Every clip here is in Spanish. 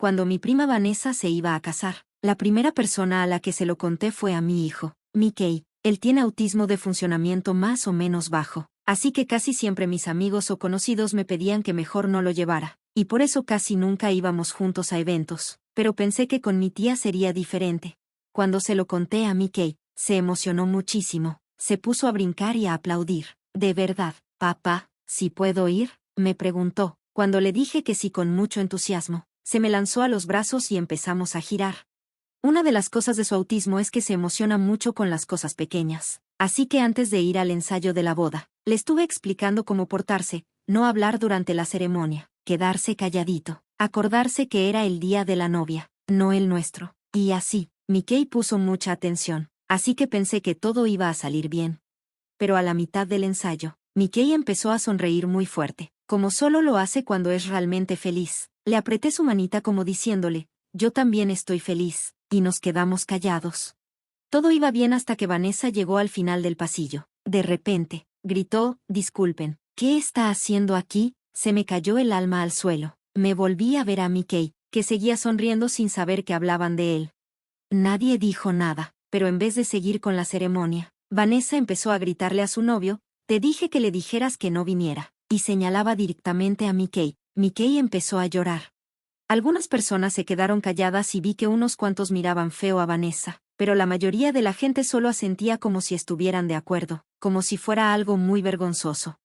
cuando mi prima Vanessa se iba a casar, la primera persona a la que se lo conté fue a mi hijo, Mickey. Él tiene autismo de funcionamiento más o menos bajo, así que casi siempre mis amigos o conocidos me pedían que mejor no lo llevara, y por eso casi nunca íbamos juntos a eventos, pero pensé que con mi tía sería diferente. Cuando se lo conté a Mickey, se emocionó muchísimo, se puso a brincar y a aplaudir. ¿De verdad, papá, si puedo ir?, me preguntó. Cuando le dije que sí con mucho entusiasmo, se me lanzó a los brazos y empezamos a girar. Una de las cosas de su autismo es que se emociona mucho con las cosas pequeñas. Así que antes de ir al ensayo de la boda, le estuve explicando cómo portarse, no hablar durante la ceremonia, quedarse calladito, acordarse que era el día de la novia, no el nuestro. Y así, Mickey puso mucha atención, así que pensé que todo iba a salir bien. Pero a la mitad del ensayo, Mickey empezó a sonreír muy fuerte, como solo lo hace cuando es realmente feliz. Le apreté su manita como diciéndole, yo también estoy feliz, y nos quedamos callados. Todo iba bien hasta que Vanessa llegó al final del pasillo. De repente, gritó, disculpen, ¿qué está haciendo aquí? Se me cayó el alma al suelo. Me volví a ver a Mickey, que seguía sonriendo sin saber que hablaban de él. Nadie dijo nada, pero en vez de seguir con la ceremonia, Vanessa empezó a gritarle a su novio, te dije que le dijeras que no viniera, y señalaba directamente a Mickey. Mickey empezó a llorar. Algunas personas se quedaron calladas y vi que unos cuantos miraban feo a Vanessa, pero la mayoría de la gente solo asentía como si estuvieran de acuerdo, como si fuera algo muy vergonzoso.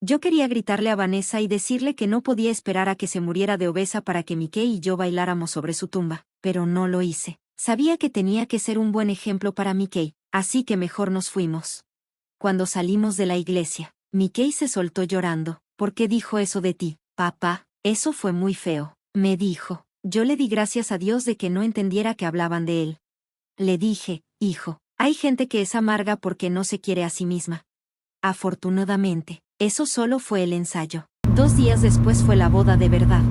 Yo quería gritarle a Vanessa y decirle que no podía esperar a que se muriera de obesa para que Mickey y yo bailáramos sobre su tumba, pero no lo hice. Sabía que tenía que ser un buen ejemplo para Mickey, así que mejor nos fuimos. Cuando salimos de la iglesia, Mickey se soltó llorando. ¿Por qué dijo eso de ti, papá? Eso fue muy feo, me dijo. Yo le di gracias a Dios de que no entendiera que hablaban de él. Le dije, hijo, hay gente que es amarga porque no se quiere a sí misma. Afortunadamente, eso solo fue el ensayo. 2 días después fue la boda de verdad.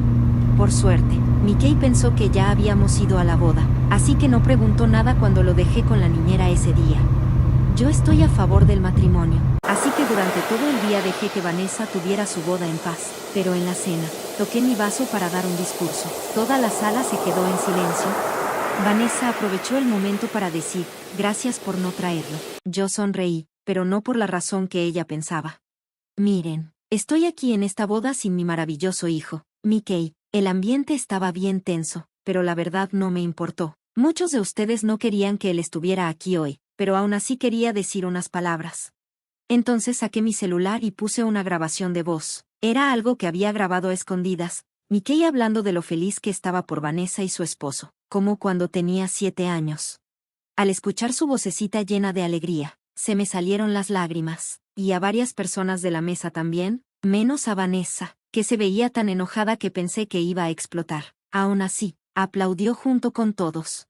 Por suerte, Mickey pensó que ya habíamos ido a la boda, así que no preguntó nada cuando lo dejé con la niñera ese día. Yo estoy a favor del matrimonio, así que durante todo el día dejé que Vanessa tuviera su boda en paz, pero en la cena, toqué mi vaso para dar un discurso. Toda la sala se quedó en silencio. Vanessa aprovechó el momento para decir, gracias por no traerlo. Yo sonreí, pero no por la razón que ella pensaba. Miren, estoy aquí en esta boda sin mi maravilloso hijo, Mickey. El ambiente estaba bien tenso, pero la verdad no me importó. Muchos de ustedes no querían que él estuviera aquí hoy, pero aún así quería decir unas palabras. Entonces saqué mi celular y puse una grabación de voz. Era algo que había grabado a escondidas, Mickey hablando de lo feliz que estaba por Vanessa y su esposo, como cuando tenía 7 años. Al escuchar su vocecita llena de alegría, se me salieron las lágrimas, y a varias personas de la mesa también, menos a Vanessa, que se veía tan enojada que pensé que iba a explotar. Aún así, aplaudió junto con todos.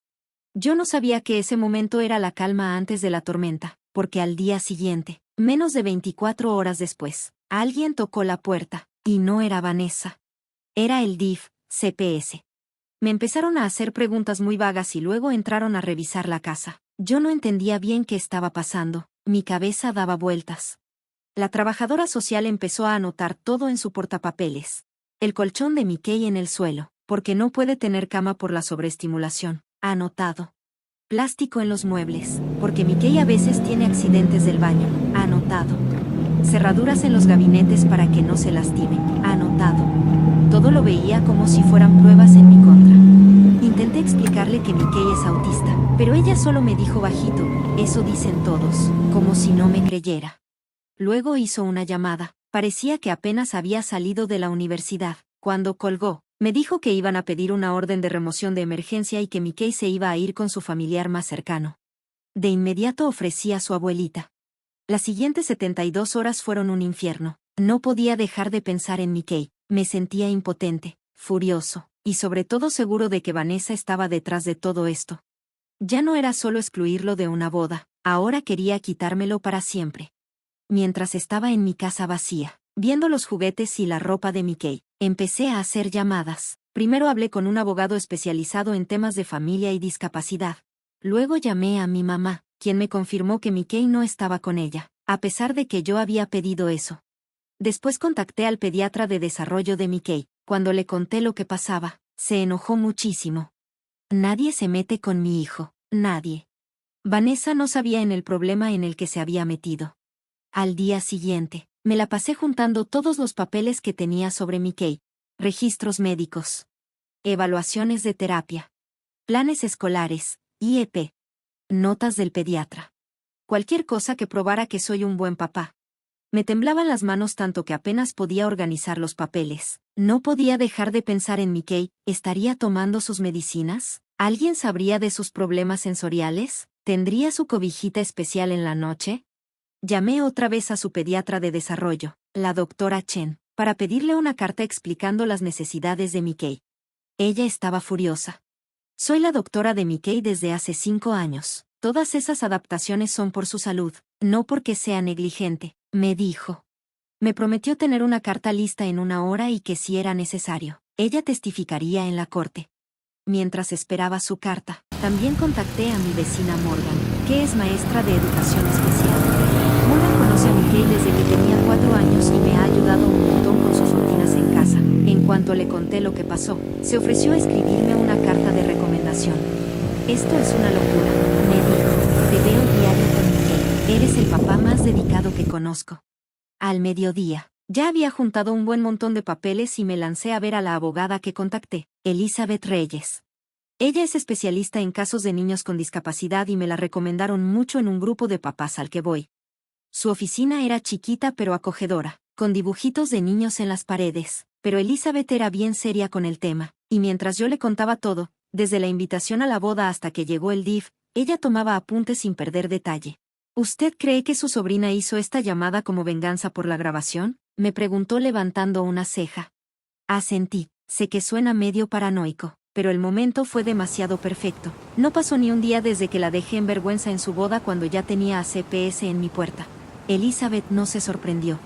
Yo no sabía que ese momento era la calma antes de la tormenta, porque al día siguiente, menos de 24 horas después, alguien tocó la puerta, y no era Vanessa. Era el DIF, CPS. Me empezaron a hacer preguntas muy vagas y luego entraron a revisar la casa. Yo no entendía bien qué estaba pasando, mi cabeza daba vueltas. La trabajadora social empezó a anotar todo en su portapapeles. El colchón de Mickey en el suelo, porque no puede tener cama por la sobreestimulación, anotado. Plástico en los muebles, porque Mickey a veces tiene accidentes del baño, anotado. Cerraduras en los gabinetes para que no se lastime, anotado. Todo lo veía como si fueran pruebas en mi contra. Intenté explicarle que Mickey es autista, pero ella solo me dijo bajito, eso dicen todos, como si no me creyera. Luego hizo una llamada, parecía que apenas había salido de la universidad. Cuando colgó, me dijo que iban a pedir una orden de remoción de emergencia y que Mickey se iba a ir con su familiar más cercano. De inmediato ofrecí a su abuelita. Las siguientes 72 horas fueron un infierno. No podía dejar de pensar en Mickey. Me sentía impotente, furioso, y sobre todo seguro de que Vanessa estaba detrás de todo esto. Ya no era solo excluirlo de una boda, ahora quería quitármelo para siempre. Mientras estaba en mi casa vacía, viendo los juguetes y la ropa de Mickey, empecé a hacer llamadas. Primero hablé con un abogado especializado en temas de familia y discapacidad. Luego llamé a mi mamá, quien me confirmó que Mickey no estaba con ella, a pesar de que yo había pedido eso. Después contacté al pediatra de desarrollo de Mickey. Cuando le conté lo que pasaba, Se enojó muchísimo. Nadie se mete con mi hijo, nadie. Vanessa no sabía en el problema en el que se había metido. Al día siguiente, me la pasé juntando todos los papeles que tenía sobre Mickey. Registros médicos. Evaluaciones de terapia. Planes escolares, IEP. Notas del pediatra. Cualquier cosa que probara que soy un buen papá. Me temblaban las manos tanto que apenas podía organizar los papeles. No podía dejar de pensar en Mickey. ¿Estaría tomando sus medicinas? ¿Alguien sabría de sus problemas sensoriales? ¿Tendría su cobijita especial en la noche? Llamé otra vez a su pediatra de desarrollo, la doctora Chen, para pedirle una carta explicando las necesidades de Mickey. Ella estaba furiosa. Soy la doctora de Mickey desde hace 5 años. Todas esas adaptaciones son por su salud, no porque sea negligente, me dijo. Me prometió tener una carta lista en 1 hora y que si era necesario, ella testificaría en la corte. Mientras esperaba su carta, también contacté a mi vecina Morgan, que es maestra de educación especial. Morgan conoce a Mickey desde que tenía 4 años y me ha ayudado un montón con sus rutinas en casa. En cuanto le conté lo que pasó, se ofreció a escribirme una carta de recomendación. Esto es una locura, me dijo. Te veo diario con Mickey. Eres el papá más dedicado que conozco. Al mediodía, ya había juntado un buen montón de papeles y me lancé a ver a la abogada que contacté, Elizabeth Reyes. Ella es especialista en casos de niños con discapacidad y me la recomendaron mucho en un grupo de papás al que voy. Su oficina era chiquita pero acogedora, con dibujitos de niños en las paredes, pero Elizabeth era bien seria con el tema, y mientras yo le contaba todo, desde la invitación a la boda hasta que llegó el DIF, ella tomaba apuntes sin perder detalle. ¿Usted cree que su sobrina hizo esta llamada como venganza por la grabación? Me preguntó levantando una ceja. Asentí. Sé que suena medio paranoico, pero el momento fue demasiado perfecto. No pasó ni un día desde que la dejé en vergüenza en su boda cuando ya tenía a CPS en mi puerta. Elizabeth no se sorprendió.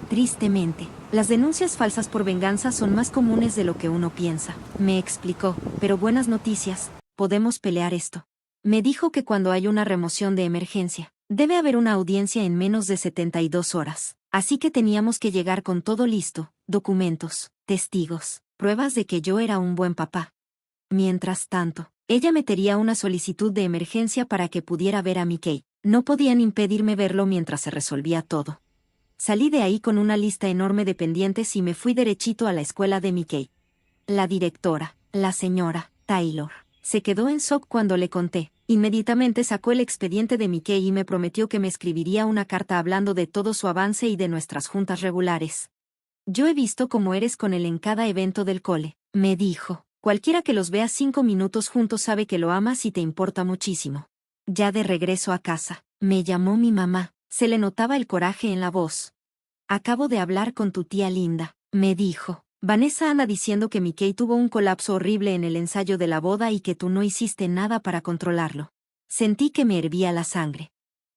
Tristemente, las denuncias falsas por venganza son más comunes de lo que uno piensa, me explicó, pero buenas noticias, podemos pelear esto. Me dijo que cuando hay una remoción de emergencia, debe haber una audiencia en menos de 72 horas, así que teníamos que llegar con todo listo, documentos, testigos, pruebas de que yo era un buen papá. Mientras tanto, ella metería una solicitud de emergencia para que pudiera ver a Mickey. No podían impedirme verlo mientras se resolvía todo. Salí de ahí con una lista enorme de pendientes y me fui derechito a la escuela de Mickey. La directora, la señora Taylor, se quedó en shock cuando le conté. Inmediatamente sacó el expediente de Mickey y me prometió que me escribiría una carta hablando de todo su avance y de nuestras juntas regulares. Yo he visto cómo eres con él en cada evento del cole, me dijo. Cualquiera que los vea 5 minutos juntos sabe que lo amas y te importa muchísimo. Ya de regreso a casa, me llamó mi mamá, se le notaba el coraje en la voz. Acabo de hablar con tu tía Linda, me dijo. Vanessa anda diciendo que Mickey tuvo un colapso horrible en el ensayo de la boda y que tú no hiciste nada para controlarlo. Sentí que me hervía la sangre.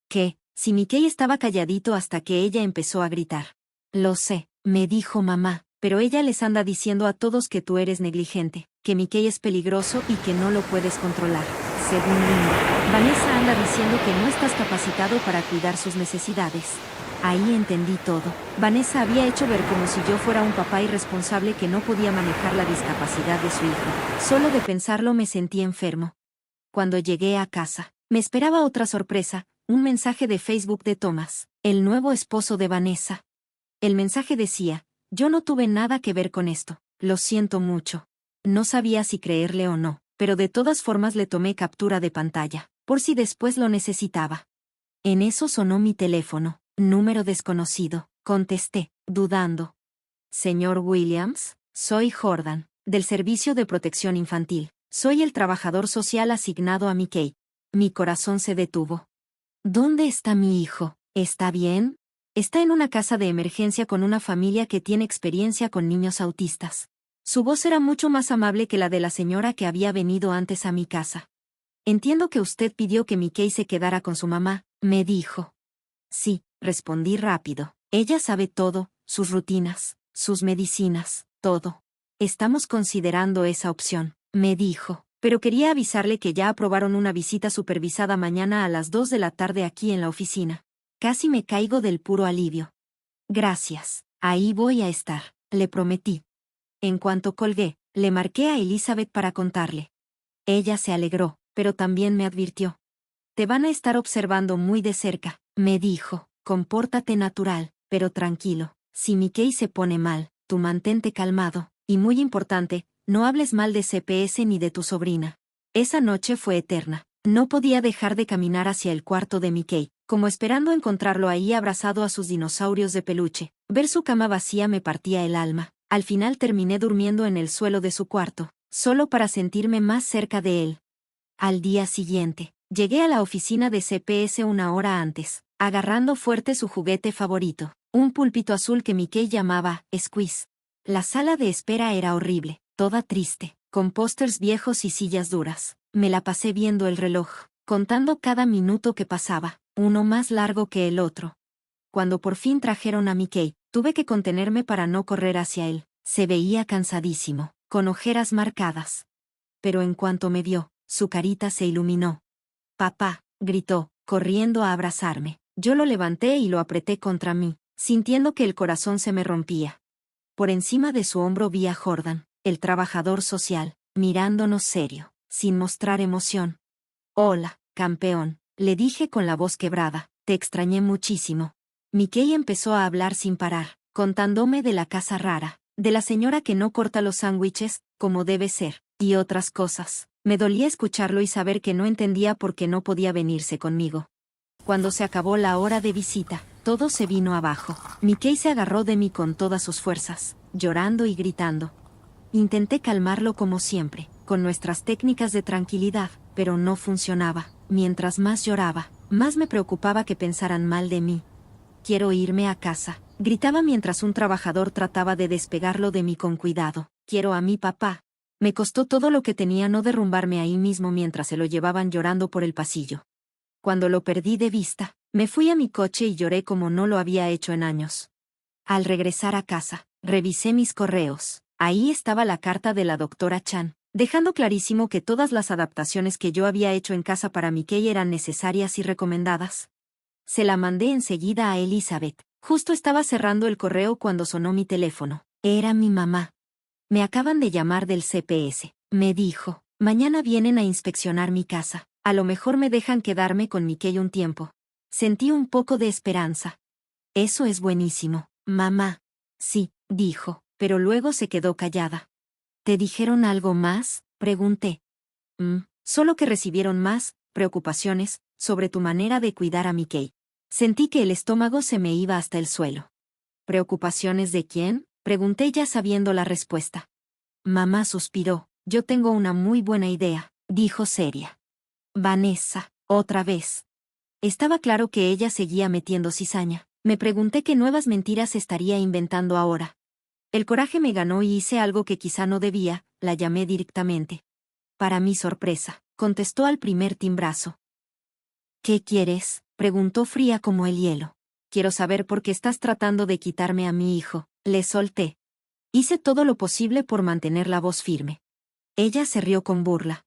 ¿Qué? Si Mickey estaba calladito hasta que ella empezó a gritar. Lo sé, me dijo mamá, pero ella les anda diciendo a todos que tú eres negligente, que Mickey es peligroso y que no lo puedes controlar. Según Linda, Vanessa anda diciendo que no estás capacitado para cuidar sus necesidades. Ahí entendí todo. Vanessa había hecho ver como si yo fuera un papá irresponsable que no podía manejar la discapacidad de su hijo. Solo de pensarlo me sentí enfermo. Cuando llegué a casa, me esperaba otra sorpresa, un mensaje de Facebook de Thomas, el nuevo esposo de Vanessa. El mensaje decía, yo no tuve nada que ver con esto, lo siento mucho. No sabía si creerle o no, pero de todas formas le tomé captura de pantalla, por si después lo necesitaba. En eso sonó mi teléfono. Número desconocido, contesté, dudando. Señor Williams, soy Jordan, del Servicio de Protección Infantil. Soy el trabajador social asignado a Mickey. Mi corazón se detuvo. ¿Dónde está mi hijo? ¿Está bien? Está en una casa de emergencia con una familia que tiene experiencia con niños autistas. Su voz era mucho más amable que la de la señora que había venido antes a mi casa. Entiendo que usted pidió que Mickey se quedara con su mamá, me dijo. Sí, respondí rápido. Ella sabe todo, sus rutinas, sus medicinas, todo. Estamos considerando esa opción, me dijo, pero quería avisarle que ya aprobaron una visita supervisada mañana a las 2 de la tarde aquí en la oficina. Casi me caigo del puro alivio. Gracias, ahí voy a estar, le prometí. En cuanto colgué, Le marqué a Elizabeth para contarle. Ella se alegró, pero también me advirtió. Te van a estar observando muy de cerca, me dijo. Compórtate natural, pero tranquilo. Si Mickey se pone mal, tú mantente calmado. Y muy importante, no hables mal de CPS ni de tu sobrina. Esa noche fue eterna. No podía dejar de caminar hacia el cuarto de Mickey, como esperando encontrarlo ahí abrazado a sus dinosaurios de peluche. Ver su cama vacía me partía el alma. Al final terminé durmiendo en el suelo de su cuarto, solo para sentirme más cerca de él. Al día siguiente, llegué a la oficina de CPS una hora antes, agarrando fuerte su juguete favorito, un pulpito azul que Mickey llamaba Squeeze. La sala de espera era horrible, toda triste, con pósters viejos y sillas duras. Me la pasé viendo el reloj, contando cada minuto que pasaba, uno más largo que el otro. Cuando por fin trajeron a Mickey, tuve que contenerme para no correr hacia él. Se veía cansadísimo, con ojeras marcadas. Pero en cuanto me vio, su carita se iluminó. «Papá», gritó, corriendo a abrazarme. Yo lo levanté y lo apreté contra mí, sintiendo que el corazón se me rompía. Por encima de su hombro vi a Jordan, el trabajador social, mirándonos serio, sin mostrar emoción. «Hola, campeón», le dije con la voz quebrada, «te extrañé muchísimo». Mickey empezó a hablar sin parar, contándome de la casa rara, de la señora que no corta los sándwiches, como debe ser, y otras cosas. Me dolía escucharlo y saber que no entendía por qué no podía venirse conmigo. Cuando se acabó la hora de visita, todo se vino abajo. Mickey se agarró de mí con todas sus fuerzas, llorando y gritando. Intenté calmarlo como siempre, con nuestras técnicas de tranquilidad, pero no funcionaba. Mientras más lloraba, más me preocupaba que pensaran mal de mí. «Quiero irme a casa», gritaba mientras un trabajador trataba de despegarlo de mí con cuidado. «Quiero a mi papá». Me costó todo lo que tenía no derrumbarme ahí mismo mientras se lo llevaban llorando por el pasillo. Cuando lo perdí de vista, me fui a mi coche y lloré como no lo había hecho en años. Al regresar a casa, revisé mis correos. Ahí estaba la carta de la doctora Chan, dejando clarísimo que todas las adaptaciones que yo había hecho en casa para Mickey eran necesarias y recomendadas. Se la mandé enseguida a Elizabeth. Justo estaba cerrando el correo cuando sonó mi teléfono. Era mi mamá. «Me acaban de llamar del CPS», me dijo. «Mañana vienen a inspeccionar mi casa. A lo mejor me dejan quedarme con Mickey un tiempo». Sentí un poco de esperanza. «Eso es buenísimo, mamá». «Sí», dijo, pero luego se quedó callada. «¿Te dijeron algo más?», pregunté. Solo que recibieron más preocupaciones sobre tu manera de cuidar a Mickey». Sentí que el estómago se me iba hasta el suelo. «¿Preocupaciones de quién?», pregunté ya sabiendo la respuesta. Mamá suspiró. «Yo tengo una muy buena idea», dijo seria. «Vanessa, otra vez». Estaba claro que ella seguía metiendo cizaña. Me pregunté qué nuevas mentiras estaría inventando ahora. El coraje me ganó y hice algo que quizá no debía, la llamé directamente. Para mi sorpresa, contestó al primer timbrazo. «¿Qué quieres?», preguntó fría como el hielo. «Quiero saber por qué estás tratando de quitarme a mi hijo», le solté. Hice todo lo posible por mantener la voz firme. Ella se rió con burla.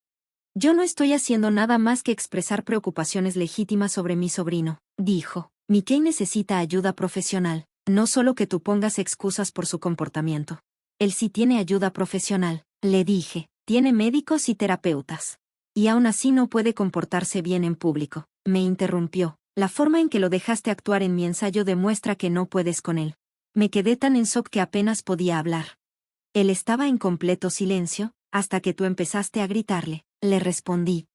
«Yo no estoy haciendo nada más que expresar preocupaciones legítimas sobre mi sobrino», dijo. «Mickey necesita ayuda profesional, no solo que tú pongas excusas por su comportamiento». «Él sí tiene ayuda profesional», le dije. «Tiene médicos y terapeutas. Y aún así no puede comportarse bien en público», me interrumpió. «La forma en que lo dejaste actuar en mi ensayo demuestra que no puedes con él». Me quedé tan en shock que apenas podía hablar. Él estaba en completo silencio, hasta que tú empezaste a gritarle, le respondí.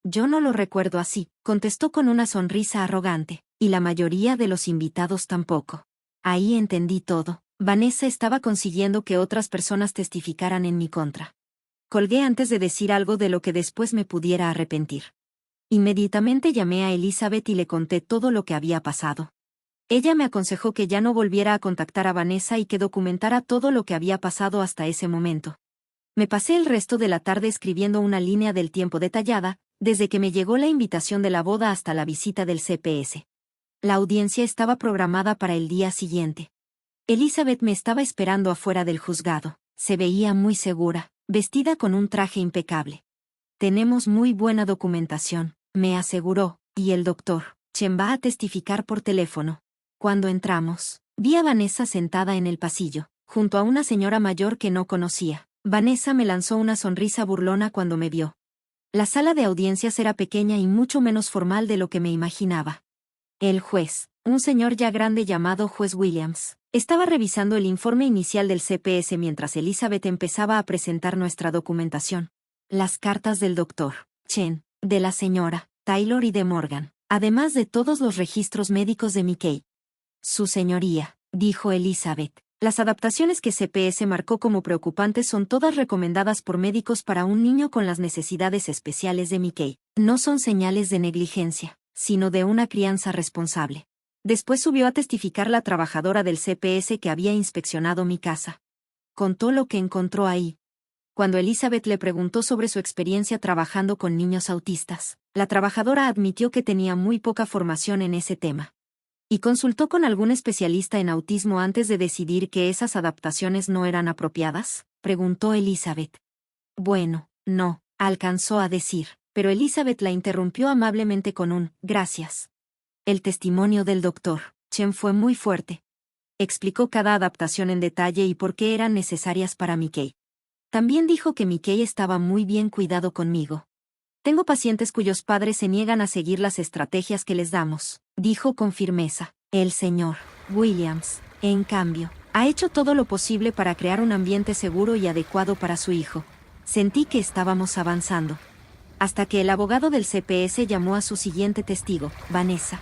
«Yo no lo recuerdo así», contestó con una sonrisa arrogante, y la mayoría de los invitados tampoco. Ahí entendí todo. Vanessa estaba consiguiendo que otras personas testificaran en mi contra. Colgué antes de decir algo de lo que después me pudiera arrepentir. Inmediatamente llamé a Elizabeth y le conté todo lo que había pasado. Ella me aconsejó que ya no volviera a contactar a Vanessa y que documentara todo lo que había pasado hasta ese momento. Me pasé el resto de la tarde escribiendo una línea del tiempo detallada, desde que me llegó la invitación de la boda hasta la visita del CPS. La audiencia estaba programada para el día siguiente. Elizabeth me estaba esperando afuera del juzgado. Se veía muy segura, vestida con un traje impecable. «Tenemos muy buena documentación», me aseguró, «y el doctor Chen va a testificar por teléfono». Cuando entramos, vi a Vanessa sentada en el pasillo, junto a una señora mayor que no conocía. Vanessa me lanzó una sonrisa burlona cuando me vio. La sala de audiencias era pequeña y mucho menos formal de lo que me imaginaba. El juez, un señor ya grande llamado juez Williams, estaba revisando el informe inicial del CPS mientras Elizabeth empezaba a presentar nuestra documentación. Las cartas del doctor Chen, de la señora Taylor y de Morgan, además de todos los registros médicos de Mickey. Su señoría, dijo Elizabeth. Las adaptaciones que CPS marcó como preocupantes son todas recomendadas por médicos para un niño con las necesidades especiales de Mickey. No son señales de negligencia, sino de una crianza responsable. Después subió a testificar la trabajadora del CPS que había inspeccionado mi casa. Contó lo que encontró ahí. Cuando Elizabeth le preguntó sobre su experiencia trabajando con niños autistas, la trabajadora admitió que tenía muy poca formación en ese tema. ¿Y consultó con algún especialista en autismo antes de decidir que esas adaptaciones no eran apropiadas?, preguntó Elizabeth. Bueno, no, alcanzó a decir, pero Elizabeth la interrumpió amablemente con un «gracias». El testimonio del doctor Chen fue muy fuerte. Explicó cada adaptación en detalle y por qué eran necesarias para Mickey. También dijo que Mickey estaba muy bien cuidado conmigo. Tengo pacientes cuyos padres se niegan a seguir las estrategias que les damos, dijo con firmeza. El señor Williams, en cambio, ha hecho todo lo posible para crear un ambiente seguro y adecuado para su hijo. Sentí que estábamos avanzando. Hasta que el abogado del CPS llamó a su siguiente testigo, Vanessa.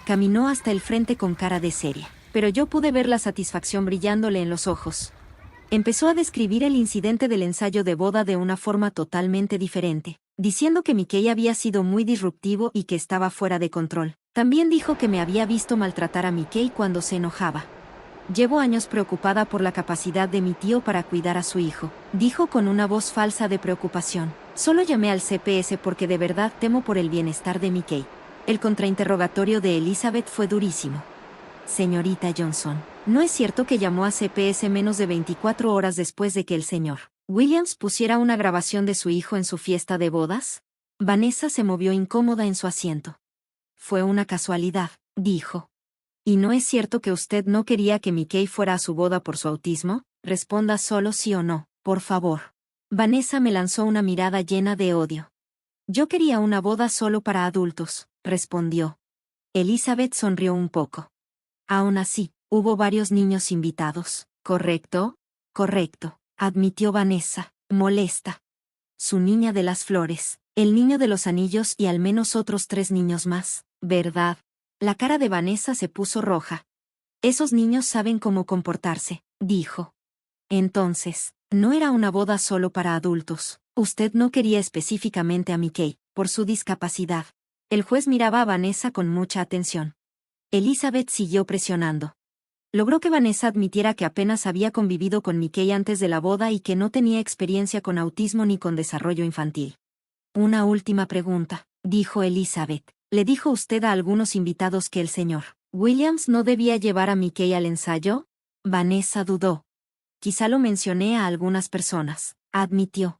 Caminó hasta el frente con cara de seria, pero yo pude ver la satisfacción brillándole en los ojos. Empezó a describir el incidente del ensayo de boda de una forma totalmente diferente, diciendo que Mickey había sido muy disruptivo y que estaba fuera de control. También dijo que me había visto maltratar a Mickey cuando se enojaba. Llevo años preocupada por la capacidad de mi tío para cuidar a su hijo, dijo con una voz falsa de preocupación. Solo llamé al CPS porque de verdad temo por el bienestar de Mickey. El contrainterrogatorio de Elizabeth fue durísimo. Señorita Johnson, ¿no es cierto que llamó a CPS menos de 24 horas después de que el señor Williams pusiera una grabación de su hijo en su fiesta de bodas? Vanessa se movió incómoda en su asiento. Fue una casualidad, dijo. ¿Y no es cierto que usted no quería que Mickey fuera a su boda por su autismo? Responda solo sí o no, por favor. Vanessa me lanzó una mirada llena de odio. Yo quería una boda solo para adultos, respondió. Elizabeth sonrió un poco. Aún así, hubo varios niños invitados, ¿correcto? Correcto, admitió Vanessa, molesta. Su niña de las flores, el niño de los anillos y al menos otros 3 niños más, ¿verdad? La cara de Vanessa se puso roja. Esos niños saben cómo comportarse, dijo. Entonces, no era una boda solo para adultos. Usted no quería específicamente a Mickey, por su discapacidad. El juez miraba a Vanessa con mucha atención. Elizabeth siguió presionando. Logró que Vanessa admitiera que apenas había convivido con Mickey antes de la boda y que no tenía experiencia con autismo ni con desarrollo infantil. Una última pregunta, dijo Elizabeth. ¿Le dijo usted a algunos invitados que el señor Williams no debía llevar a Mickey al ensayo? Vanessa dudó. Quizá lo mencioné a algunas personas, admitió.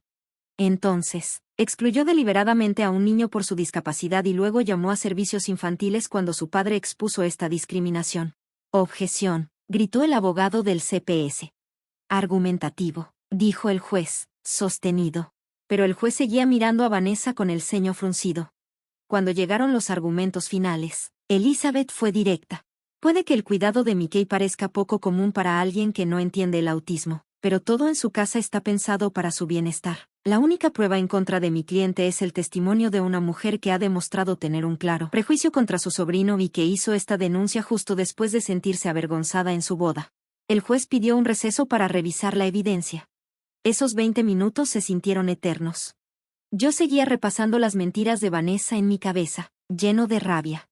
Entonces, excluyó deliberadamente a un niño por su discapacidad y luego llamó a servicios infantiles cuando su padre expuso esta discriminación. Objeción, gritó el abogado del CPS. Argumentativo, dijo el juez, sostenido. Pero el juez seguía mirando a Vanessa con el ceño fruncido. Cuando llegaron los argumentos finales, Elizabeth fue directa. Puede que el cuidado de Mickey parezca poco común para alguien que no entiende el autismo, pero todo en su casa está pensado para su bienestar. La única prueba en contra de mi cliente es el testimonio de una mujer que ha demostrado tener un claro prejuicio contra su sobrino y que hizo esta denuncia justo después de sentirse avergonzada en su boda. El juez pidió un receso para revisar la evidencia. Esos 20 minutos se sintieron eternos. Yo seguía repasando las mentiras de Vanessa en mi cabeza, lleno de rabia.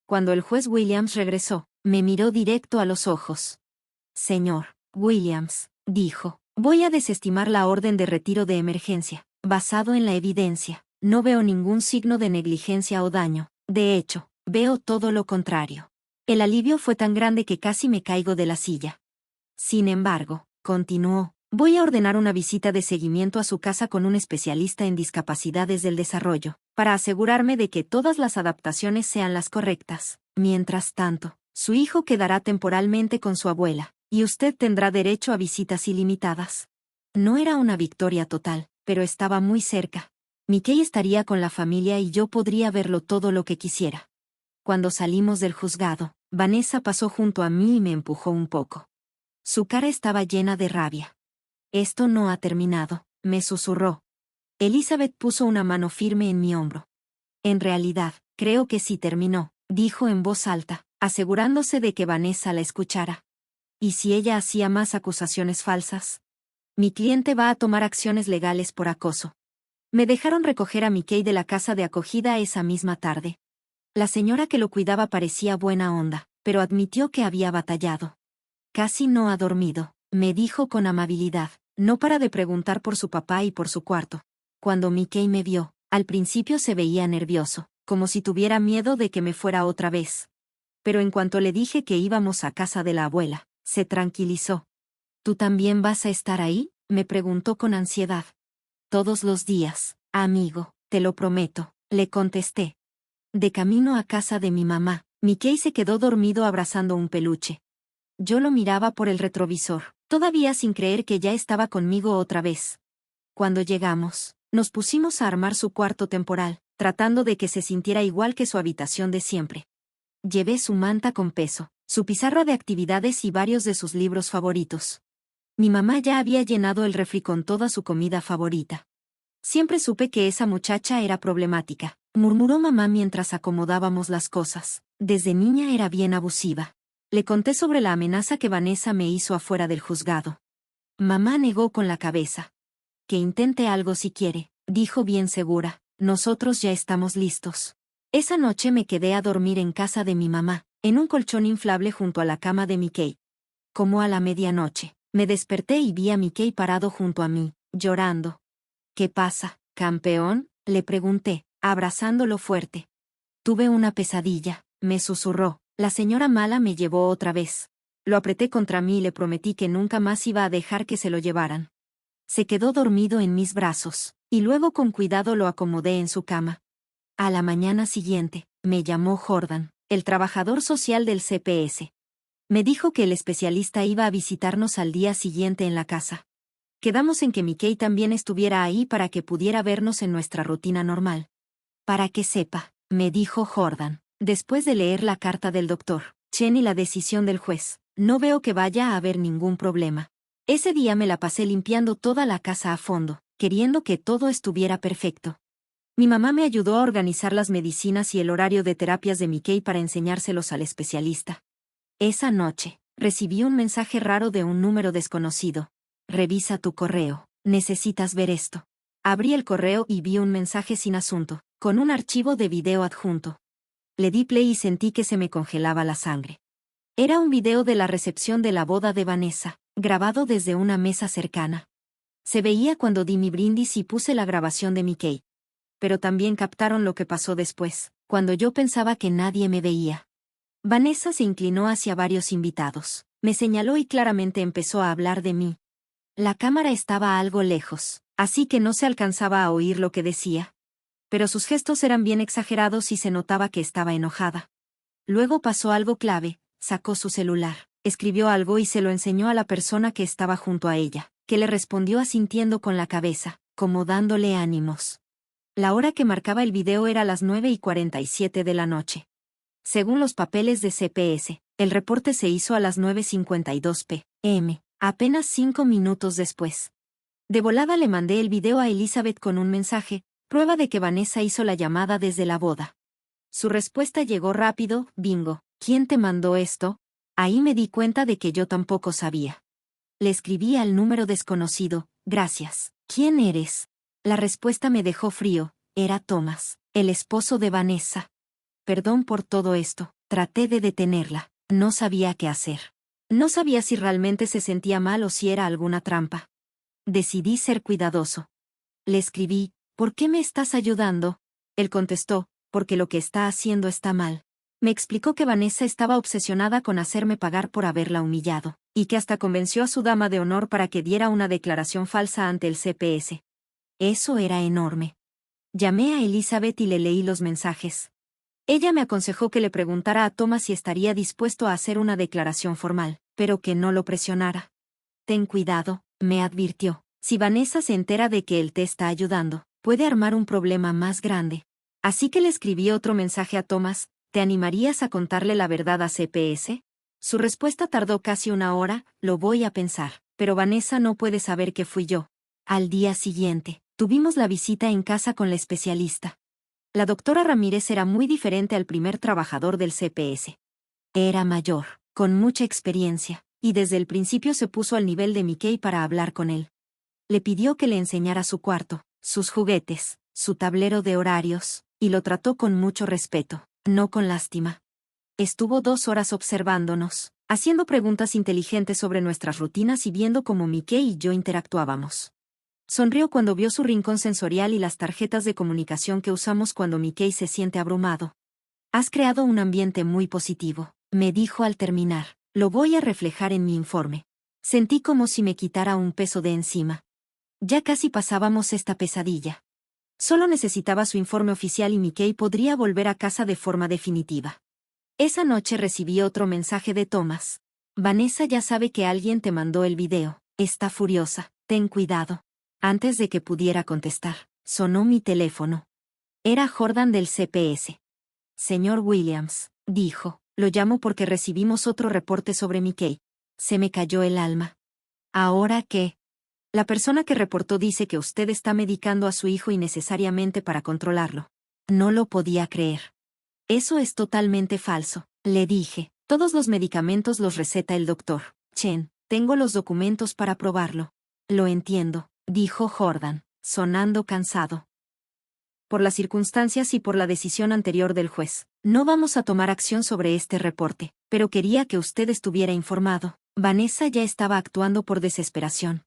Cuando el juez Williams regresó, me miró directo a los ojos. Señor Williams, dijo, voy a desestimar la orden de retiro de emergencia. Basado en la evidencia, no veo ningún signo de negligencia o daño. De hecho, veo todo lo contrario. El alivio fue tan grande que casi me caigo de la silla. Sin embargo, continuó, voy a ordenar una visita de seguimiento a su casa con un especialista en discapacidades del desarrollo, para asegurarme de que todas las adaptaciones sean las correctas. Mientras tanto, su hijo quedará temporalmente con su abuela, y usted tendrá derecho a visitas ilimitadas. No era una victoria total, pero estaba muy cerca. Mickey estaría con la familia y yo podría verlo todo lo que quisiera. Cuando salimos del juzgado, Vanessa pasó junto a mí y me empujó un poco. Su cara estaba llena de rabia. Esto no ha terminado, me susurró. Elizabeth puso una mano firme en mi hombro. En realidad, creo que sí terminó, dijo en voz alta, asegurándose de que Vanessa la escuchara. ¿Y si ella hacía más acusaciones falsas? Mi cliente va a tomar acciones legales por acoso. Me dejaron recoger a Mickey de la casa de acogida esa misma tarde. La señora que lo cuidaba parecía buena onda, pero admitió que había batallado. Casi no ha dormido, me dijo con amabilidad, no para de preguntar por su papá y por su cuarto. Cuando Mickey me vio, al principio se veía nervioso, como si tuviera miedo de que me fuera otra vez. Pero en cuanto le dije que íbamos a casa de la abuela, se tranquilizó. ¿Tú también vas a estar ahí?, me preguntó con ansiedad. Todos los días, amigo, te lo prometo, le contesté. De camino a casa de mi mamá, Mickey se quedó dormido abrazando un peluche. Yo lo miraba por el retrovisor, todavía sin creer que ya estaba conmigo otra vez. Cuando llegamos, nos pusimos a armar su cuarto temporal, tratando de que se sintiera igual que su habitación de siempre. Llevé su manta con peso, su pizarra de actividades y varios de sus libros favoritos. Mi mamá ya había llenado el refri con toda su comida favorita. Siempre supe que esa muchacha era problemática, murmuró mamá mientras acomodábamos las cosas. Desde niña era bien abusiva. Le conté sobre la amenaza que Vanessa me hizo afuera del juzgado. Mamá negó con la cabeza. Que intente algo si quiere, dijo bien segura, nosotros ya estamos listos. Esa noche me quedé a dormir en casa de mi mamá, en un colchón inflable junto a la cama de Mickey. Como a la medianoche, me desperté y vi a Mickey parado junto a mí, llorando. ¿Qué pasa, campeón?, le pregunté, abrazándolo fuerte. Tuve una pesadilla, me susurró, la señora mala me llevó otra vez. Lo apreté contra mí y le prometí que nunca más iba a dejar que se lo llevaran. Se quedó dormido en mis brazos, y luego con cuidado lo acomodé en su cama. A la mañana siguiente, me llamó Jordan, el trabajador social del CPS. Me dijo que el especialista iba a visitarnos al día siguiente en la casa. Quedamos en que Mickey también estuviera ahí para que pudiera vernos en nuestra rutina normal. Para que sepa, me dijo Jordan, después de leer la carta del doctor Chen y la decisión del juez, no veo que vaya a haber ningún problema. Ese día me la pasé limpiando toda la casa a fondo, queriendo que todo estuviera perfecto. Mi mamá me ayudó a organizar las medicinas y el horario de terapias de Mickey para enseñárselos al especialista. Esa noche, recibí un mensaje raro de un número desconocido. Revisa tu correo, necesitas ver esto. Abrí el correo y vi un mensaje sin asunto, con un archivo de video adjunto. Le di play y sentí que se me congelaba la sangre. Era un video de la recepción de la boda de Vanessa, grabado desde una mesa cercana. Se veía cuando di mi brindis y puse la grabación de Mickey. Pero también captaron lo que pasó después, cuando yo pensaba que nadie me veía. Vanessa se inclinó hacia varios invitados, me señaló y claramente empezó a hablar de mí. La cámara estaba algo lejos, así que no se alcanzaba a oír lo que decía. Pero sus gestos eran bien exagerados y se notaba que estaba enojada. Luego pasó algo clave, sacó su celular, escribió algo y se lo enseñó a la persona que estaba junto a ella, que le respondió asintiendo con la cabeza, como dándole ánimos. La hora que marcaba el video era las 9:47 de la noche. Según los papeles de CPS, el reporte se hizo a las 9:52 p.m., apenas 5 minutos después. De volada le mandé el video a Elizabeth con un mensaje, prueba de que Vanessa hizo la llamada desde la boda. Su respuesta llegó rápido, bingo, ¿quién te mandó esto? Ahí me di cuenta de que yo tampoco sabía. Le escribí al número desconocido, gracias. ¿Quién eres? La respuesta me dejó frío, era Thomas, el esposo de Vanessa. Perdón por todo esto, traté de detenerla, no sabía qué hacer. No sabía si realmente se sentía mal o si era alguna trampa. Decidí ser cuidadoso. Le escribí, ¿por qué me estás ayudando? Él contestó, porque lo que está haciendo está mal. Me explicó que Vanessa estaba obsesionada con hacerme pagar por haberla humillado, y que hasta convenció a su dama de honor para que diera una declaración falsa ante el CPS. Eso era enorme. Llamé a Elizabeth y le leí los mensajes. Ella me aconsejó que le preguntara a Thomas si estaría dispuesto a hacer una declaración formal, pero que no lo presionara. Ten cuidado, me advirtió. Si Vanessa se entera de que él te está ayudando, puede armar un problema más grande. Así que le escribí otro mensaje a Thomas: ¿te animarías a contarle la verdad a CPS? Su respuesta tardó casi una hora: lo voy a pensar, pero Vanessa no puede saber que fui yo. Al día siguiente, tuvimos la visita en casa con la especialista. La doctora Ramírez era muy diferente al primer trabajador del CPS. Era mayor, con mucha experiencia, y desde el principio se puso al nivel de Mickey para hablar con él. Le pidió que le enseñara su cuarto, sus juguetes, su tablero de horarios, y lo trató con mucho respeto, no con lástima. Estuvo 2 horas observándonos, haciendo preguntas inteligentes sobre nuestras rutinas y viendo cómo Mickey y yo interactuábamos. Sonrió cuando vio su rincón sensorial y las tarjetas de comunicación que usamos cuando Mickey se siente abrumado. Has creado un ambiente muy positivo, me dijo al terminar. Lo voy a reflejar en mi informe. Sentí como si me quitara un peso de encima. Ya casi pasábamos esta pesadilla. Solo necesitaba su informe oficial y Mickey podría volver a casa de forma definitiva. Esa noche recibí otro mensaje de Thomas. Vanessa ya sabe que alguien te mandó el video. Está furiosa, ten cuidado. Antes de que pudiera contestar, sonó mi teléfono. Era Jordan del CPS. Señor Williams, dijo, lo llamo porque recibimos otro reporte sobre Mickey. Se me cayó el alma. ¿Ahora qué? La persona que reportó dice que usted está medicando a su hijo innecesariamente para controlarlo. No lo podía creer. Eso es totalmente falso, le dije. Todos los medicamentos los receta el doctor Chen. Tengo los documentos para probarlo. Lo entiendo, dijo Jordan, sonando cansado. Por las circunstancias y por la decisión anterior del juez, no vamos a tomar acción sobre este reporte, pero quería que usted estuviera informado. Vanessa ya estaba actuando por desesperación.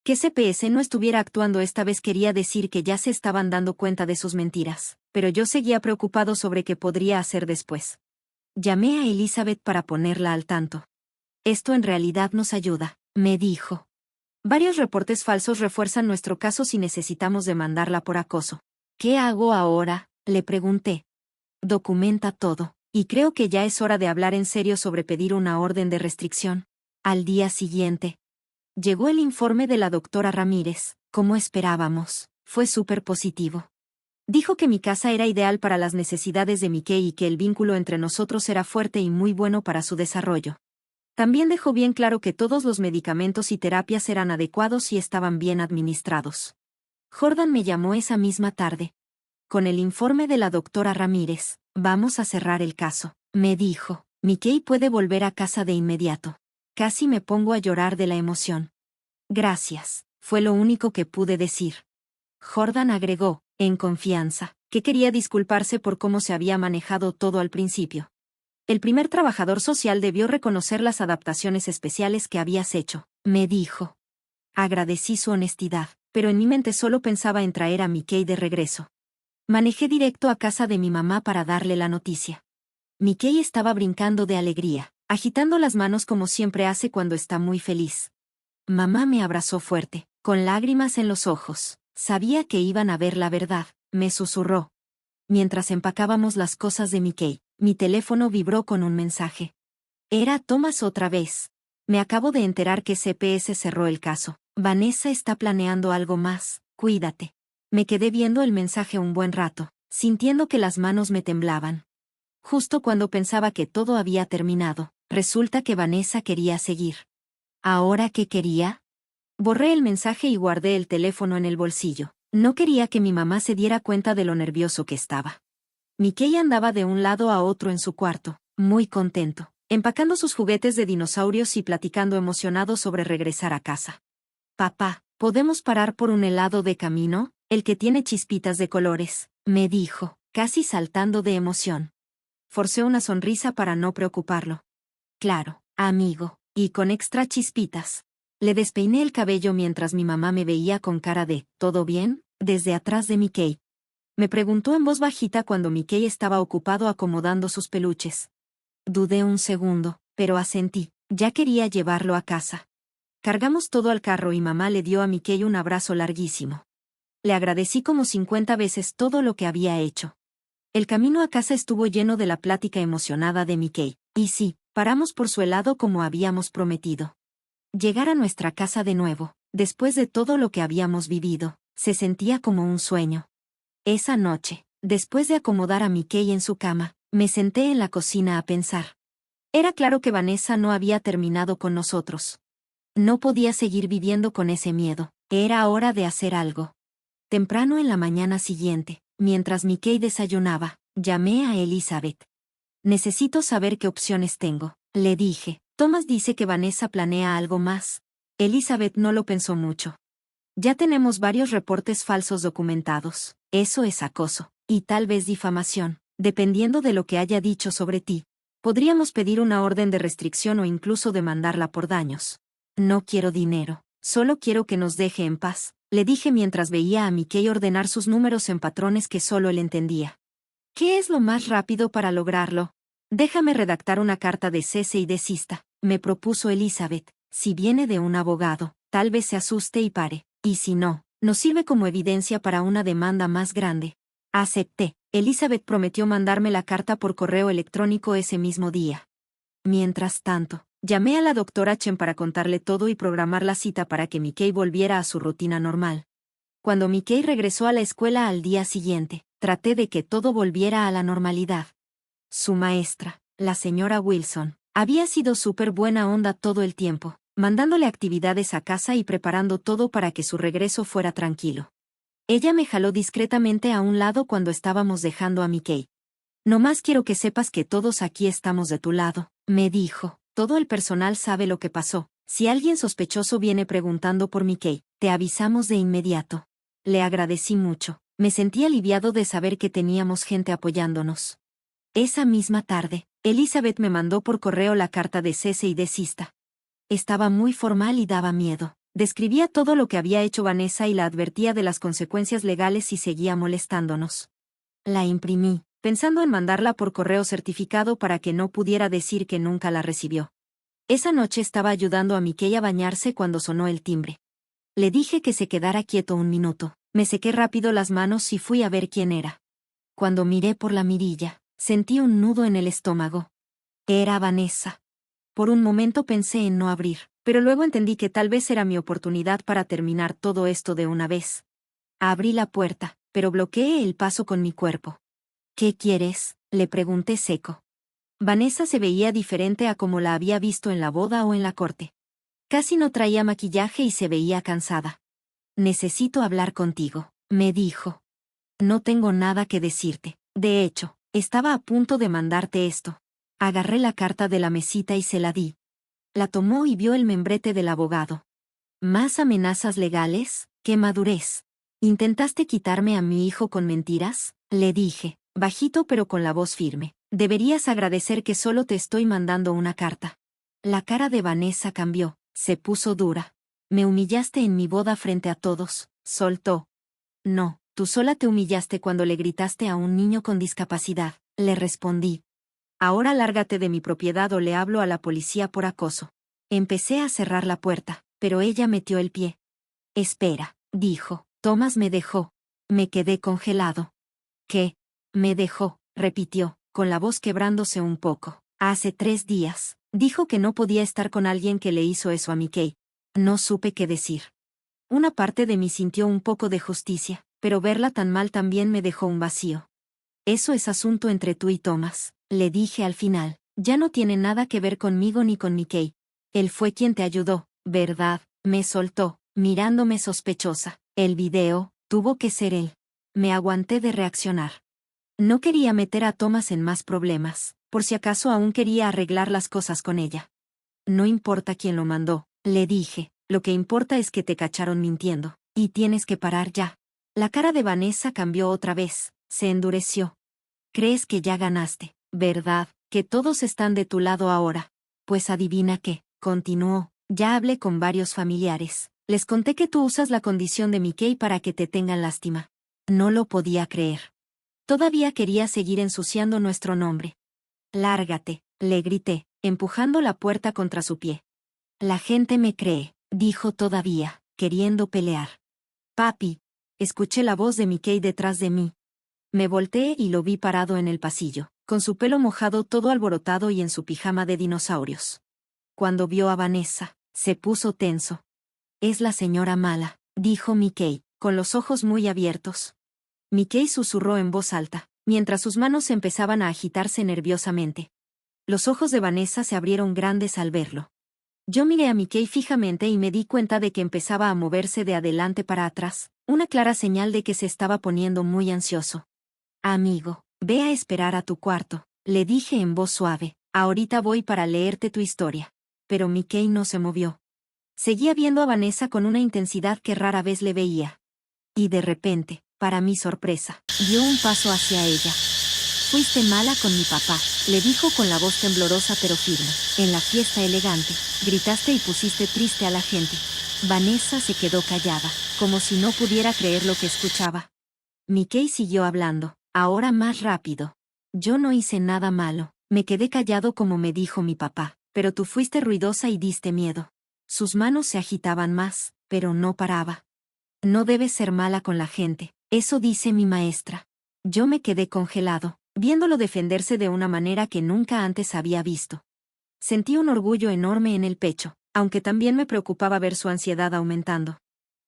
Que CPS no estuviera actuando esta vez quería decir que ya se estaban dando cuenta de sus mentiras, pero yo seguía preocupado sobre qué podría hacer después. Llamé a Elizabeth para ponerla al tanto. Esto en realidad nos ayuda, me dijo. Varios reportes falsos refuerzan nuestro caso si necesitamos demandarla por acoso. ¿Qué hago ahora?, le pregunté. Documenta todo, y creo que ya es hora de hablar en serio sobre pedir una orden de restricción. Al día siguiente, llegó el informe de la doctora Ramírez. Como esperábamos, fue súper positivo. Dijo que mi casa era ideal para las necesidades de Mickey y que el vínculo entre nosotros era fuerte y muy bueno para su desarrollo. También dejó bien claro que todos los medicamentos y terapias eran adecuados y estaban bien administrados. Jordan me llamó esa misma tarde. Con el informe de la doctora Ramírez, vamos a cerrar el caso, me dijo. Mickey puede volver a casa de inmediato. Casi me pongo a llorar de la emoción. Gracias, fue lo único que pude decir. Jordan agregó, en confianza, que quería disculparse por cómo se había manejado todo al principio. El primer trabajador social debió reconocer las adaptaciones especiales que habías hecho, me dijo. Agradecí su honestidad, pero en mi mente solo pensaba en traer a Mickey de regreso. Manejé directo a casa de mi mamá para darle la noticia. Mickey estaba brincando de alegría, agitando las manos como siempre hace cuando está muy feliz. Mamá me abrazó fuerte, con lágrimas en los ojos. Sabía que iban a ver la verdad, me susurró. Mientras empacábamos las cosas de Mickey, mi teléfono vibró con un mensaje. Era Thomas otra vez. Me acabo de enterar que CPS cerró el caso. Vanessa está planeando algo más, cuídate. Me quedé viendo el mensaje un buen rato, sintiendo que las manos me temblaban. Justo cuando pensaba que todo había terminado, resulta que Vanessa quería seguir. ¿Ahora qué quería? Borré el mensaje y guardé el teléfono en el bolsillo. No quería que mi mamá se diera cuenta de lo nervioso que estaba. Mickey andaba de un lado a otro en su cuarto, muy contento, empacando sus juguetes de dinosaurios y platicando emocionado sobre regresar a casa. Papá, ¿podemos parar por un helado de camino? El que tiene chispitas de colores, me dijo, casi saltando de emoción. Forcé una sonrisa para no preocuparlo. Claro, amigo, y con extra chispitas. Le despeiné el cabello mientras mi mamá me veía con cara de ¿todo bien?, desde atrás de Mickey. Me preguntó en voz bajita cuando Mickey estaba ocupado acomodando sus peluches. Dudé un segundo, pero asentí. Ya quería llevarlo a casa. Cargamos todo al carro y mamá le dio a Mickey un abrazo larguísimo. Le agradecí como 50 veces todo lo que había hecho. El camino a casa estuvo lleno de la plática emocionada de Mickey. Y sí, paramos por su helado como habíamos prometido. Llegar a nuestra casa de nuevo, Después de todo lo que habíamos vivido, se sentía como un sueño. Esa noche, después de acomodar a Mickey en su cama, me senté en la cocina a pensar. Era claro que Vanessa no había terminado con nosotros. No podía seguir viviendo con ese miedo. Era hora de hacer algo. Temprano en la mañana siguiente, mientras Mickey desayunaba, llamé a Elizabeth. Necesito saber qué opciones tengo, le dije. Thomas dice que Vanessa planea algo más. Elizabeth no lo pensó mucho. Ya tenemos varios reportes falsos documentados. Eso es acoso, y tal vez difamación, dependiendo de lo que haya dicho sobre ti. Podríamos pedir una orden de restricción o incluso demandarla por daños. No quiero dinero, solo quiero que nos deje en paz, le dije mientras veía a Mickey ordenar sus números en patrones que solo él entendía. ¿Qué es lo más rápido para lograrlo? Déjame redactar una carta de cese y desista, me propuso Elizabeth. Si viene de un abogado, tal vez se asuste y pare, y si no, nos sirve como evidencia para una demanda más grande. Acepté. Elizabeth prometió mandarme la carta por correo electrónico ese mismo día. Mientras tanto, llamé a la doctora Chen para contarle todo y programar la cita para que Mickey volviera a su rutina normal. Cuando Mickey regresó a la escuela al día siguiente, traté de que todo volviera a la normalidad. Su maestra, la señora Wilson, había sido súper buena onda todo el tiempo, mandándole actividades a casa y preparando todo para que su regreso fuera tranquilo. Ella me jaló discretamente a un lado cuando estábamos dejando a Mickey. «Nomás quiero que sepas que todos aquí estamos de tu lado», me dijo. «Todo el personal sabe lo que pasó. Si alguien sospechoso viene preguntando por Mickey, te avisamos de inmediato». Le agradecí mucho. Me sentí aliviado de saber que teníamos gente apoyándonos. Esa misma tarde, Elizabeth me mandó por correo la carta de cese y desista. Estaba muy formal y daba miedo. Describía todo lo que había hecho Vanessa y la advertía de las consecuencias legales si seguía molestándonos. La imprimí, pensando en mandarla por correo certificado para que no pudiera decir que nunca la recibió. Esa noche estaba ayudando a Mickey a bañarse cuando sonó el timbre. Le dije que se quedara quieto un minuto. Me sequé rápido las manos y fui a ver quién era. Cuando miré por la mirilla, sentí un nudo en el estómago. Era Vanessa. Por un momento pensé en no abrir, pero luego entendí que tal vez era mi oportunidad para terminar todo esto de una vez. Abrí la puerta, pero bloqueé el paso con mi cuerpo. «¿Qué quieres?», le pregunté seco. Vanessa se veía diferente a como la había visto en la boda o en la corte. Casi no traía maquillaje y se veía cansada. «Necesito hablar contigo», me dijo. «No tengo nada que decirte. De hecho, estaba a punto de mandarte esto». Agarré la carta de la mesita y se la di. La tomó y vio el membrete del abogado. «¿Más amenazas legales? ¡Qué madurez! ¿Intentaste quitarme a mi hijo con mentiras?», le dije, bajito pero con la voz firme. «Deberías agradecer que solo te estoy mandando una carta». La cara de Vanessa cambió, se puso dura. «Me humillaste en mi boda frente a todos», soltó. «No, tú sola te humillaste cuando le gritaste a un niño con discapacidad», le respondí. «Ahora lárgate de mi propiedad o le hablo a la policía por acoso». Empecé a cerrar la puerta, pero ella metió el pie. «Espera», dijo. «Thomas me dejó». Me quedé congelado. «¿Qué? Me dejó?», repitió, con la voz quebrándose un poco. «Hace 3 días. Dijo que no podía estar con alguien que le hizo eso a Mickey». No supe qué decir. Una parte de mí sintió un poco de justicia, pero verla tan mal también me dejó un vacío. «Eso es asunto entre tú y Thomas», le dije al final. «Ya no tiene nada que ver conmigo ni con Mickey. Él fue quien te ayudó, ¿verdad?», me soltó, mirándome sospechosa. «El video, tuvo que ser él». Me aguanté de reaccionar. No quería meter a Thomas en más problemas, por si acaso aún quería arreglar las cosas con ella. «No importa quién lo mandó», le dije, «lo que importa es que te cacharon mintiendo, y tienes que parar ya». La cara de Vanessa cambió otra vez, se endureció. «Crees que ya ganaste, ¿verdad? Que todos están de tu lado ahora». «Pues adivina qué», continuó, «ya hablé con varios familiares. Les conté que tú usas la condición de Mickey para que te tengan lástima». No lo podía creer. Todavía quería seguir ensuciando nuestro nombre. «Lárgate», le grité, empujando la puerta contra su pie. «La gente me cree», dijo todavía, queriendo pelear. «Papi», escuché la voz de Mickey detrás de mí. Me volteé y lo vi parado en el pasillo, con su pelo mojado todo alborotado y en su pijama de dinosaurios. Cuando vio a Vanessa, se puso tenso. Es la señora mala, dijo Mickey, con los ojos muy abiertos. Mickey susurró en voz alta, mientras sus manos empezaban a agitarse nerviosamente. Los ojos de Vanessa se abrieron grandes al verlo. Yo miré a Mickey fijamente y me di cuenta de que empezaba a moverse de adelante para atrás, una clara señal de que se estaba poniendo muy ansioso. Amigo, ve a esperar a tu cuarto, le dije en voz suave. Ahorita voy para leerte tu historia. Pero Mickey no se movió. Seguía viendo a Vanessa con una intensidad que rara vez le veía. Y de repente, para mi sorpresa, dio un paso hacia ella. Fuiste mala con mi papá, le dijo con la voz temblorosa pero firme. En la fiesta elegante, gritaste y pusiste triste a la gente. Vanessa se quedó callada, como si no pudiera creer lo que escuchaba. Mickey siguió hablando, ahora más rápido. Yo no hice nada malo. Me quedé callado como me dijo mi papá, pero tú fuiste ruidosa y diste miedo. Sus manos se agitaban más, pero no paraba. No debes ser mala con la gente, eso dice mi maestra. Yo me quedé congelado, viéndolo defenderse de una manera que nunca antes había visto. Sentí un orgullo enorme en el pecho, aunque también me preocupaba ver su ansiedad aumentando.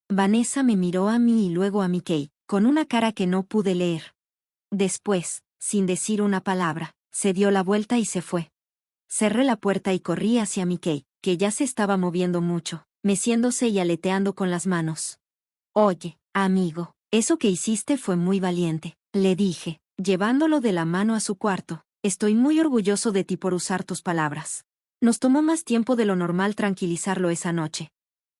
Vanessa me miró a mí y luego a Mickey, con una cara que no pude leer. Después, sin decir una palabra, se dio la vuelta y se fue. Cerré la puerta y corrí hacia Mickey, que ya se estaba moviendo mucho, meciéndose y aleteando con las manos. Oye, amigo, eso que hiciste fue muy valiente, le dije, llevándolo de la mano a su cuarto. Estoy muy orgulloso de ti por usar tus palabras. Nos tomó más tiempo de lo normal tranquilizarlo esa noche.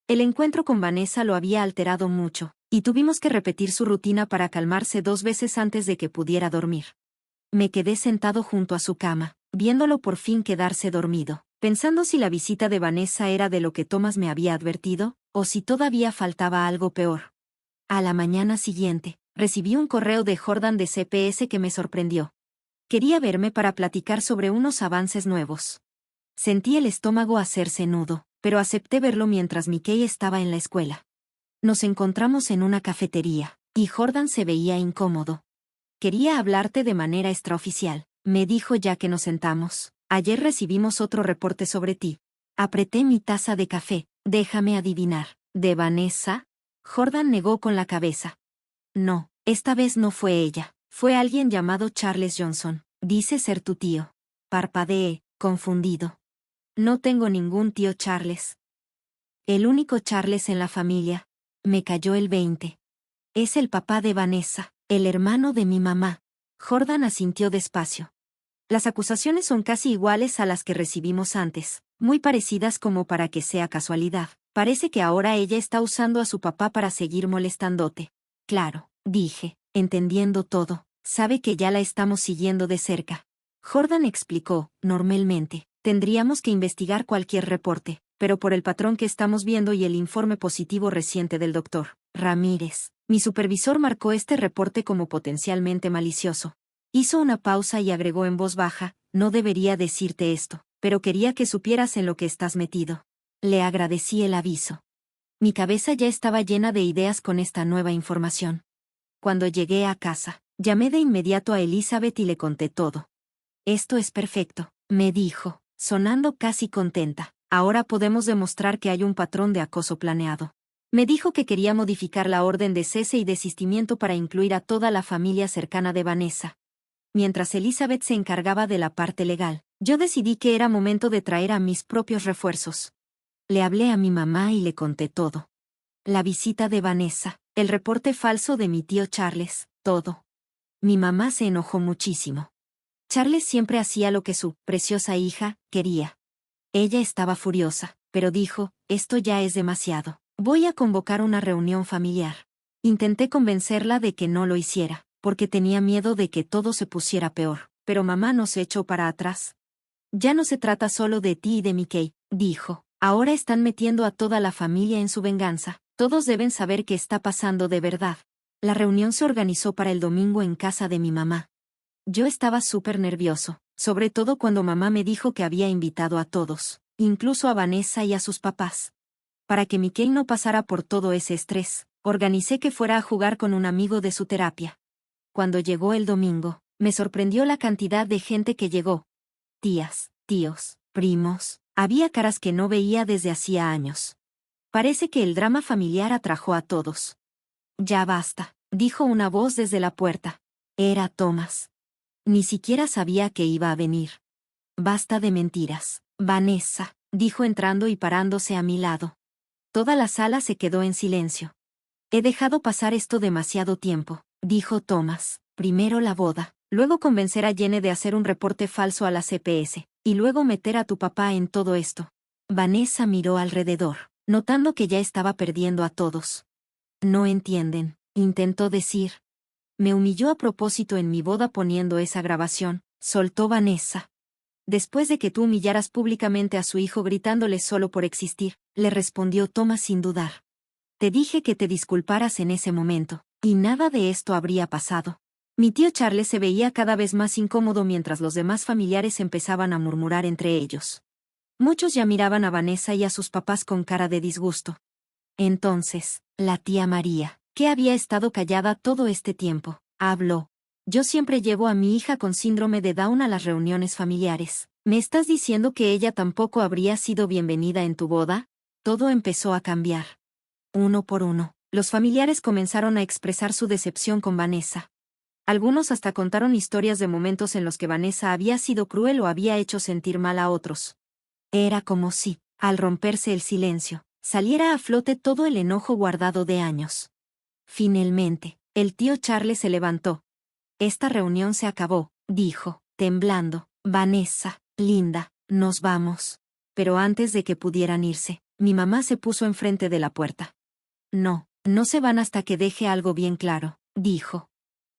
El encuentro con Vanessa lo había alterado mucho, y tuvimos que repetir su rutina para calmarse 2 veces antes de que pudiera dormir. Me quedé sentado junto a su cama, viéndolo por fin quedarse dormido, pensando si la visita de Vanessa era de lo que Thomas me había advertido, o si todavía faltaba algo peor. A la mañana siguiente, recibí un correo de Jordan de CPS que me sorprendió. Quería verme para platicar sobre unos avances nuevos. Sentí el estómago hacerse nudo, pero acepté verlo mientras Mickey estaba en la escuela. Nos encontramos en una cafetería, y Jordan se veía incómodo. Quería hablarte de manera extraoficial, me dijo ya que nos sentamos. Ayer recibimos otro reporte sobre ti. Apreté mi taza de café. Déjame adivinar. ¿De Vanessa? Jordan negó con la cabeza. No, esta vez no fue ella. Fue alguien llamado Charles Johnson. Dice ser tu tío. Parpadeé, confundido. No tengo ningún tío Charles. El único Charles en la familia. Me cayó el 20. Es el papá de Vanessa, el hermano de mi mamá. Jordan asintió despacio. Las acusaciones son casi iguales a las que recibimos antes, muy parecidas como para que sea casualidad. Parece que ahora ella está usando a su papá para seguir molestándote. Claro, dije, entendiendo todo, sabe que ya la estamos siguiendo de cerca. Jordan explicó, normalmente, tendríamos que investigar cualquier reporte, pero por el patrón que estamos viendo y el informe positivo reciente del doctor Ramírez, mi supervisor marcó este reporte como potencialmente malicioso. Hizo una pausa y agregó en voz baja, no debería decirte esto, pero quería que supieras en lo que estás metido. Le agradecí el aviso. Mi cabeza ya estaba llena de ideas con esta nueva información. Cuando llegué a casa, llamé de inmediato a Elizabeth y le conté todo. Esto es perfecto, me dijo, sonando casi contenta. Ahora podemos demostrar que hay un patrón de acoso planeado. Me dijo que quería modificar la orden de cese y desistimiento para incluir a toda la familia cercana de Vanessa. Mientras Elizabeth se encargaba de la parte legal, yo decidí que era momento de traer a mis propios refuerzos. Le hablé a mi mamá y le conté todo. La visita de Vanessa, el reporte falso de mi tío Charles, todo. Mi mamá se enojó muchísimo. Charles siempre hacía lo que su preciosa hija quería. Ella estaba furiosa, pero dijo, esto ya es demasiado. Voy a convocar una reunión familiar. Intenté convencerla de que no lo hiciera, porque tenía miedo de que todo se pusiera peor, pero mamá nos echó para atrás. Ya no se trata solo de ti y de Mickey, dijo. Ahora están metiendo a toda la familia en su venganza. Todos deben saber qué está pasando de verdad. La reunión se organizó para el domingo en casa de mi mamá. Yo estaba súper nervioso, sobre todo cuando mamá me dijo que había invitado a todos, incluso a Vanessa y a sus papás. Para que Mickey no pasara por todo ese estrés, organicé que fuera a jugar con un amigo de su terapia. Cuando llegó el domingo, me sorprendió la cantidad de gente que llegó. Tías, tíos, primos, había caras que no veía desde hacía años. Parece que el drama familiar atrajo a todos. Ya basta, dijo una voz desde la puerta. Era Thomas. Ni siquiera sabía que iba a venir. Basta de mentiras, Vanessa, dijo entrando y parándose a mi lado. Toda la sala se quedó en silencio. He dejado pasar esto demasiado tiempo, dijo Thomas. Primero la boda, luego convencer a Jenny de hacer un reporte falso a la CPS, y luego meter a tu papá en todo esto. Vanessa miró alrededor, notando que ya estaba perdiendo a todos. No entienden, intentó decir. Me humilló a propósito en mi boda poniendo esa grabación, soltó Vanessa. Después de que tú humillaras públicamente a su hijo gritándole solo por existir, le respondió Thomas sin dudar. Te dije que te disculparas en ese momento, y nada de esto habría pasado. Mi tío Charles se veía cada vez más incómodo mientras los demás familiares empezaban a murmurar entre ellos. Muchos ya miraban a Vanessa y a sus papás con cara de disgusto. Entonces, la tía María, que había estado callada todo este tiempo, habló. Yo siempre llevo a mi hija con síndrome de Down a las reuniones familiares. ¿Me estás diciendo que ella tampoco habría sido bienvenida en tu boda? Todo empezó a cambiar. Uno por uno, los familiares comenzaron a expresar su decepción con Vanessa. Algunos hasta contaron historias de momentos en los que Vanessa había sido cruel o había hecho sentir mal a otros. Era como si, al romperse el silencio, saliera a flote todo el enojo guardado de años. Finalmente, el tío Charles se levantó. Esta reunión se acabó, dijo, temblando. Vanessa, linda, nos vamos. Pero antes de que pudieran irse, mi mamá se puso enfrente de la puerta. No, no se van hasta que deje algo bien claro, dijo.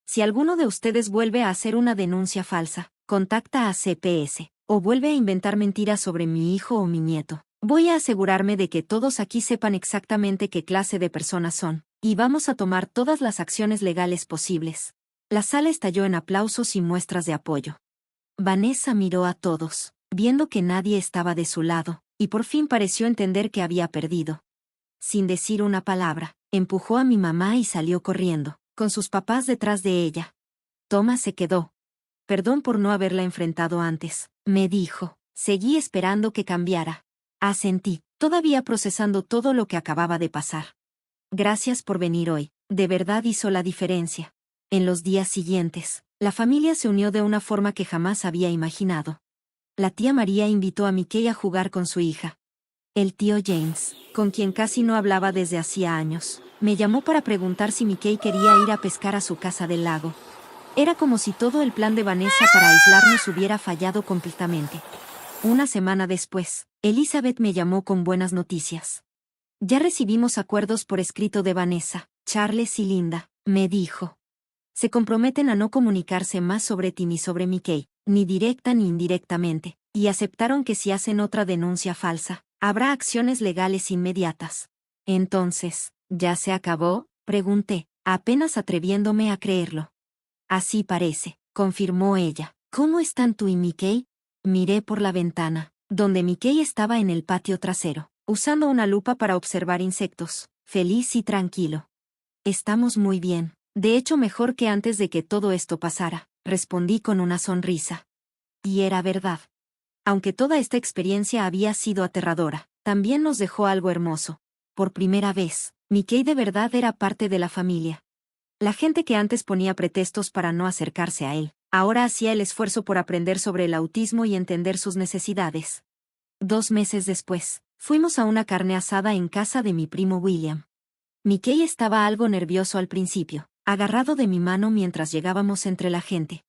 Si alguno de ustedes vuelve a hacer una denuncia falsa, contacta a CPS, o vuelve a inventar mentiras sobre mi hijo o mi nieto. Voy a asegurarme de que todos aquí sepan exactamente qué clase de personas son, y vamos a tomar todas las acciones legales posibles. La sala estalló en aplausos y muestras de apoyo. Vanessa miró a todos, viendo que nadie estaba de su lado, y por fin pareció entender que había perdido. Sin decir una palabra, empujó a mi mamá y salió corriendo, con sus papás detrás de ella. Thomas se quedó. Perdón por no haberla enfrentado antes, me dijo. Seguí esperando que cambiara. Asentí, todavía procesando todo lo que acababa de pasar. Gracias por venir hoy, de verdad hizo la diferencia. En los días siguientes, la familia se unió de una forma que jamás había imaginado. La tía María invitó a Mickey a jugar con su hija. El tío James, con quien casi no hablaba desde hacía años, me llamó para preguntar si Mickey quería ir a pescar a su casa del lago. Era como si todo el plan de Vanessa para aislarnos hubiera fallado completamente. Una semana después, Elizabeth me llamó con buenas noticias. Ya recibimos acuerdos por escrito de Vanessa, Charles y Linda, me dijo. Se comprometen a no comunicarse más sobre ti ni sobre Mickey, ni directa ni indirectamente, y aceptaron que si hacen otra denuncia falsa, habrá acciones legales inmediatas. Entonces, ¿ya se acabó?, pregunté, apenas atreviéndome a creerlo. Así parece, confirmó ella. ¿Cómo están tú y Mickey? Miré por la ventana, donde Mickey estaba en el patio trasero, usando una lupa para observar insectos, feliz y tranquilo. Estamos muy bien. De hecho, mejor que antes de que todo esto pasara, respondí con una sonrisa. Y era verdad. Aunque toda esta experiencia había sido aterradora, también nos dejó algo hermoso. Por primera vez, Mickey de verdad era parte de la familia. La gente que antes ponía pretextos para no acercarse a él, ahora hacía el esfuerzo por aprender sobre el autismo y entender sus necesidades. 2 meses después, fuimos a una carne asada en casa de mi primo William. Mickey estaba algo nervioso al principio, agarrado de mi mano mientras llegábamos entre la gente.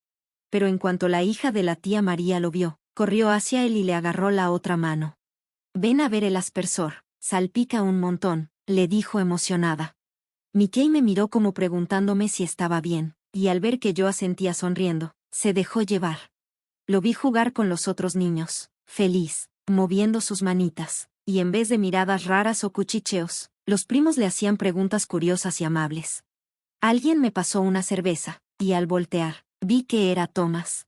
Pero en cuanto la hija de la tía María lo vio, corrió hacia él y le agarró la otra mano. Ven a ver el aspersor, salpica un montón, le dijo emocionada. Mickey me miró como preguntándome si estaba bien, y al ver que yo asentía sonriendo, se dejó llevar. Lo vi jugar con los otros niños, feliz, moviendo sus manitas, y en vez de miradas raras o cuchicheos, los primos le hacían preguntas curiosas y amables. Alguien me pasó una cerveza, y al voltear, vi que era Thomas.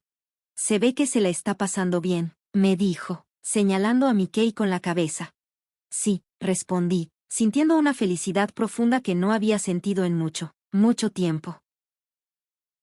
Se ve que se la está pasando bien, me dijo, señalando a Mickey con la cabeza. Sí, respondí, sintiendo una felicidad profunda que no había sentido en mucho, mucho tiempo.